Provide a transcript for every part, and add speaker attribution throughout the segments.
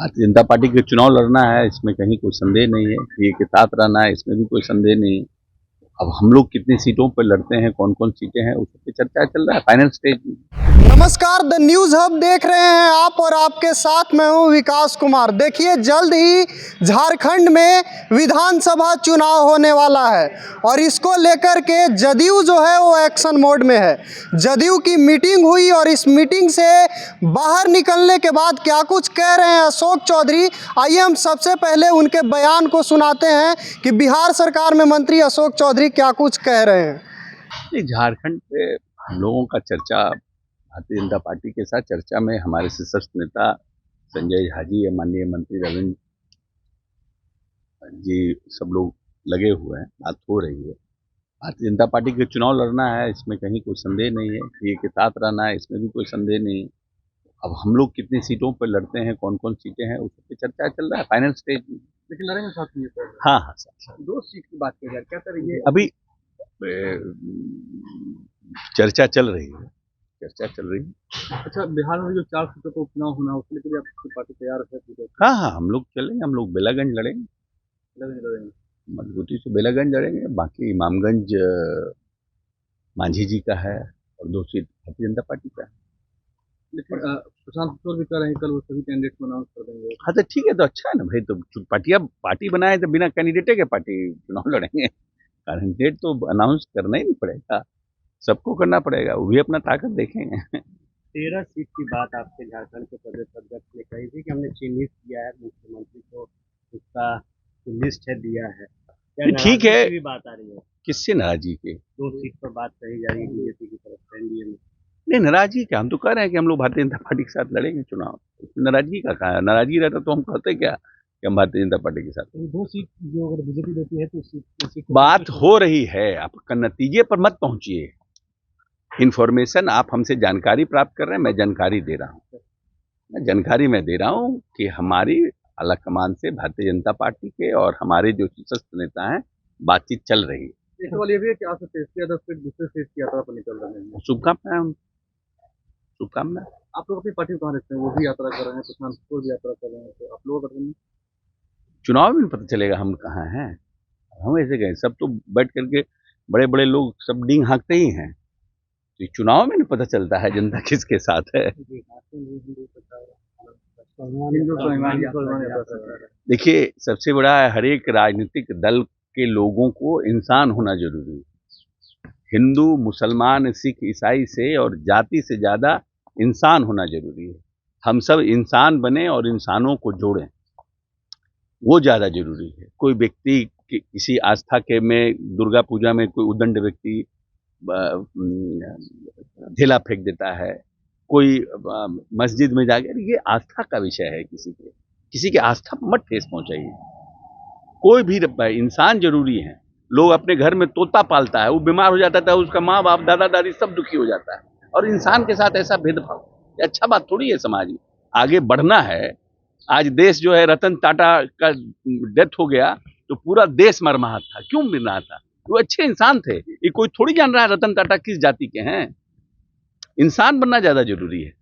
Speaker 1: Bharatiya Janata party के चुनाव लड़ना है, इसमें कहीं कोई संदेह नहीं है। ये के साथ रहना है, इसमें भी कोई संदेह नहीं है। अब हम लोग कितनी सीटों पर लड़ते हैं, कौन कौन सीटें हैं, उस पर चर्चा चल रहा है फाइनल स्टेज में।
Speaker 2: नमस्कार, द न्यूज़ हब देख रहे हैं आप और आपके साथ मैं हूं विकास कुमार। देखिए, जल्द ही झारखंड में विधानसभा चुनाव होने वाला है और इसको लेकर के जदयू जो है वो एक्शन मोड में है। जदयू की मीटिंग हुई और इस मीटिंग से बाहर निकलने के बाद क्या कुछ कह रहे हैं अशोक चौधरी, आइए हम सबसे पहले उनके बयान को सुनाते हैं कि बिहार सरकार में मंत्री अशोक चौधरी क्या कुछ कह रहे हैं।
Speaker 1: झारखंड पे हम लोगों का चर्चा, भारतीय जनता पार्टी के साथ चर्चा में हमारे शीर्ष नेता संजय झा जी या माननीय मंत्री रविंद्र जी सब लोग लगे हुए हैं, बात हो रही है। भारतीय जनता पार्टी के चुनाव लड़ना है, इसमें कहीं कोई संदेह नहीं है। ये के साथ रहना है, इसमें भी कोई संदेह नहीं है। अब हम लोग कितनी सीटों पर लड़ते हैं, कौन कौन सीटें हैं, उस पर चर्चा चल रहा है फाइनल स्टेज में।
Speaker 3: लेकिन लड़ेंगे साथ में?
Speaker 1: हाँ हाँ सर,
Speaker 3: 2 सीट की बात की जाए, क्या सर ये
Speaker 1: अभी चर्चा चल रही है।
Speaker 3: अच्छा, बिहार में जो 4 सीटों का उपचुनाव होना है उसके लिए आपकी पार्टी तैयार है?
Speaker 1: हाँ हाँ, हम लोग चलेंगे, हम लोग बेलागंज लड़ेंगे, मजबूती से बेलागंज लड़ेंगे। बाकी इमामगंज मांझी जी का है और 2 सीट भारतीय जनता पार्टी का है।
Speaker 3: लेकिन प्रशांत किशोर भी कह रहे हैं कल वो सभी कैंडिडेट को अनाउंस कर देंगे।
Speaker 1: हाँ तो ठीक है, तो अच्छा है ना भाई। तो पार्टी बनाए तो बिना कैंडिडेटे के पार्टी चुनाव लड़ेंगे। कैंडिडेट तो अनाउंस करना ही नहीं पड़ेगा, सबको करना पड़ेगा, वो भी अपना ताकत देखेंगे।
Speaker 4: 13 सीट की बात आपके झारखंड के प्रदेश अध्यक्ष ने कही थी कि हमने चिन्हित किया है मुख्यमंत्री को, उसका लिस्ट है दिया है। क्या
Speaker 1: ठीक है,
Speaker 4: भी बात आ रही है?
Speaker 1: किससे नाराजगी के?
Speaker 4: 2 सीट पर बात कही जा रही है बीजेपी की तरफ से, एनडीए में।
Speaker 1: नहीं, नाराजगी क्या, हम तो कह रहे हैं कि हम लोग भारतीय जनता पार्टी के साथ लड़ेंगे चुनाव। नाराजगी का कहा है? नाराजगी रहता तो हम कहते क्या कि हम भारतीय जनता पार्टी के साथ।
Speaker 3: 2 सीट जो अगर बीजेपी देती है तो उसी
Speaker 1: बात हो रही है, आप नतीजे पर मत पहुंचिए। इन्फॉर्मेशन आप हमसे जानकारी प्राप्त कर रहे हैं, मैं जानकारी दे रहा हूँ। मैं दे रहा हूँ कि हमारी आला कमान से भारतीय जनता पार्टी के और हमारे जो शीर्ष नेता हैं बातचीत चल रही है।
Speaker 3: एक सवाल ये भी है कि आप तेजस्वी यादव फिर दूसरे स्टेज की यात्रा पर निकल रहे हैं।
Speaker 1: शुभकामनाएं।
Speaker 3: आप लोग अपनी पार्टी को कहाँ रखते हैं? वो भी यात्रा कर रहे हैं, प्रशांत किशोर भी यात्रा कर रहे हैं, तो आप लोग कर
Speaker 1: चुनाव में पता चलेगा हम कहाँ हैं। हम ऐसे गए, सब तो बैठ करके बड़े बड़े लोग सब डींग हाँकते ही हैं, तो चुनाव में नहीं पता चलता है जनता किसके साथ है। देखिए, सबसे बड़ा है, हर एक राजनीतिक दल के लोगों को इंसान होना जरूरी है। हिंदू, मुसलमान, सिख, ईसाई से और जाति से ज्यादा इंसान होना जरूरी है। हम सब इंसान बने और इंसानों को जोड़ें, वो ज्यादा जरूरी है। कोई व्यक्ति किसी आस्था के में दुर्गा पूजा में कोई उदंड व्यक्ति ढेला फेंक देता है, कोई मस्जिद में जाकर, ये आस्था का विषय है। किसी के आस्था पर मत ठेस पहुंचाइए। कोई भी इंसान जरूरी है। लोग अपने घर में तोता पालता है, वो बीमार हो जाता है, उसका माँ बाप दादा दादी सब दुखी हो जाता है, और इंसान के साथ ऐसा भेदभाव अच्छा बात थोड़ी है। समाज में आगे बढ़ना है। आज देश जो है, रतन टाटा का डेथ हो गया तो पूरा देश मरमाहत था। क्यों मिल रहा था? वो अच्छे इंसान थे। ये कोई थोड़ी जान रहा है रतन टाटा किस जाति के हैं। इंसान बनना ज्यादा जरूरी है।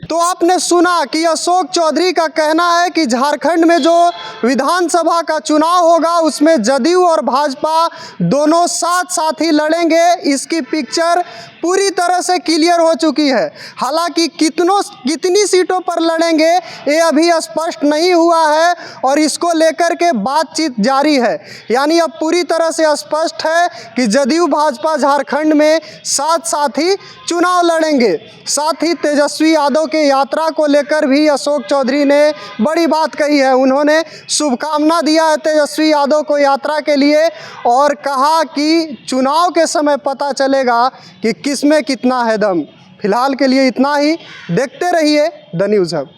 Speaker 2: तो आपने सुना कि अशोक चौधरी का कहना है कि झारखंड में जो विधानसभा का चुनाव होगा उसमें जदयू और भाजपा दोनों साथ ही लड़ेंगे। इसकी पिक्चर पूरी तरह से क्लियर हो चुकी है। हालांकि कितनी सीटों पर लड़ेंगे ये अभी स्पष्ट नहीं हुआ है और इसको लेकर के बातचीत जारी है। यानी अब पूरी तरह से स्पष्ट है कि जदयू भाजपा झारखंड में साथ ही चुनाव लड़ेंगे। साथ ही तेजस्वी यादव के यात्रा को लेकर भी अशोक चौधरी ने बड़ी बात कही है। उन्होंने शुभकामना दिया है तेजस्वी यादव को यात्रा के लिए और कहा कि चुनाव के समय पता चलेगा कि किसमें कितना है दम। फिलहाल के लिए इतना ही। देखते रहिए द न्यूज़ हब।